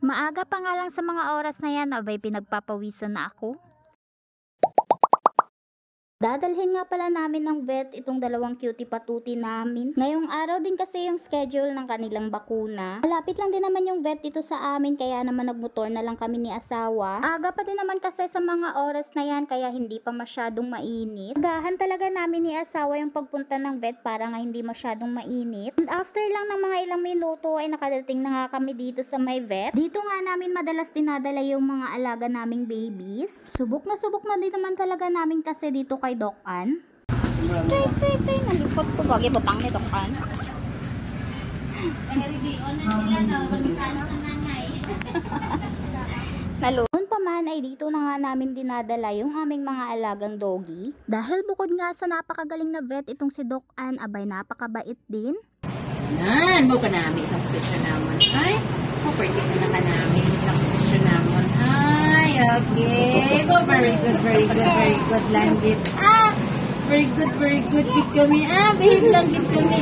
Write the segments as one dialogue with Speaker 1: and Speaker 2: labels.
Speaker 1: Maaga pa nga lang sa mga oras na yan, abay pinagpapawisan na ako. Dadalhin nga pala namin ng vet itong dalawang cutie patuti namin. Ngayong araw din kasi yung schedule ng kanilang bakuna. Malapit lang din naman yung vet dito sa amin, kaya naman nagmotor na lang kami ni asawa. Aga pa din naman kasi sa mga oras na yan, kaya hindi pa masyadong mainit. Agahan talaga namin ni asawa yung pagpunta ng vet para nga hindi masyadong mainit. And after lang ng mga ilang minuto ay nakadating na nga kami dito sa may vet. Dito nga namin madalas dinadala yung mga alaga naming babies. Subok na din naman talaga namin kasi dito kay Doc Ann. Tay, nalipot ko bagay butang ni Doc Ann. Noon pa man ay dito na nga namin dinadala yung aming mga alagang doggy. Dahil bukod nga sa napakagaling na vet itong si Doc Ann, abay napakabait din.
Speaker 2: Nan, mo ka namin sa posisyon naman. Ay, pwede na ka namin sa posisyon naman. Ay, okay. Oh, very good. Langit. Very good. Git kami. Behave lang git kami.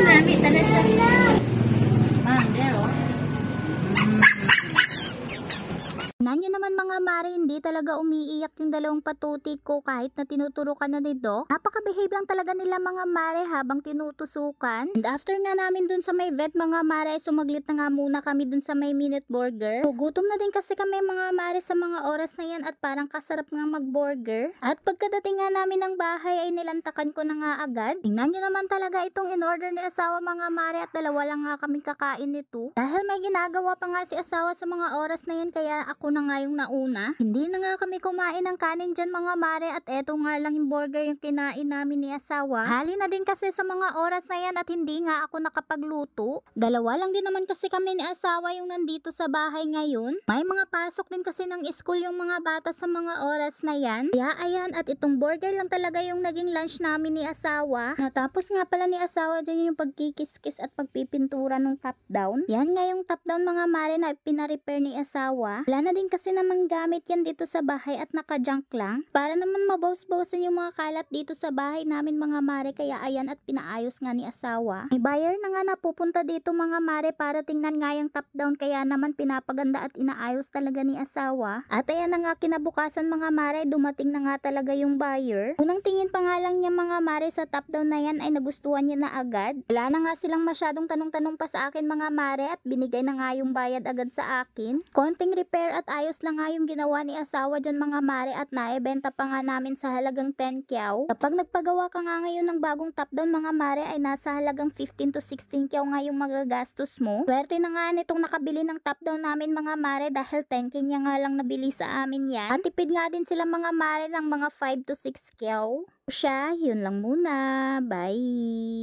Speaker 2: Namin na siya. There, oh.
Speaker 1: Nanyo naman mga mare, hindi talaga umiiyak yung dalawang patuti ko kahit na tinuturo ka na ni Doc. Napaka-behave lang talaga nila mga mare habang tinutusukan. And after nga namin dun sa may vet mga mare, sumaglit na nga muna kami dun sa may minute burger. Gutom na din kasi kami mga mare sa mga oras na yan at parang kasarap nga mag-burger. At pagkadating nga namin ng bahay ay nilantakan ko na nga agad. Tingnan nyo naman talaga itong in-order ni asawa mga mare at dalawa lang nga kami kakain nito. Dahil may ginagawa pa nga si asawa sa mga oras na yan, kaya ako na nga yung nauna. Hindi na nga kami kumain ng kanin dyan mga mare at eto nga lang yung burger yung kinain namin ni asawa. Hali na din kasi sa mga oras na yan at hindi nga ako nakapagluto. Dalawa lang din naman kasi kami ni asawa yung nandito sa bahay ngayon. May mga pasok din kasi ng school yung mga bata sa mga oras na yan. Kaya ayan, at itong burger lang talaga yung naging lunch namin ni asawa. Natapos nga pala ni asawa dyan yung pagkikiskis at pagpipintura ng top down. Yan nga yung top down mga mare na pina-repair ni asawa. Wala na din kasi namang gamit yan dito sa bahay at naka-junk lang. Para naman mabawas-bawasan yung mga kalat dito sa bahay namin mga mare, kaya ayan at pinaayos nga ni asawa. May buyer na nga napupunta dito mga mare para tingnan nga yung top down, kaya naman pinapaganda at inaayos talaga ni asawa. At ayan na nga kinabukasan mga mare, dumating na nga talaga yung buyer. Unang tingin pa nga lang niya mga mare sa top down na yan ay nagustuhan niya na agad. Wala na nga silang masyadong tanong-tanong pa sa akin mga mare at binigay na nga yung bayad agad sa akin. Konting repair at ayos lang nga yung ginawa ni asawa dyan mga mare at naibenta pa nga namin sa halagang 10 kyaw. Kapag nagpagawa ka nga ngayon ng bagong top down mga mare ay nasa halagang 15 to 16 kyaw nga yung magagastos mo. Swerte na nga nitong nakabili ng top down namin mga mare dahil 10 niya nga lang nabili sa amin yan. At tipid nga din sila mga mare ng mga 5 to 6 kyaw. Siya, yun lang muna. Bye!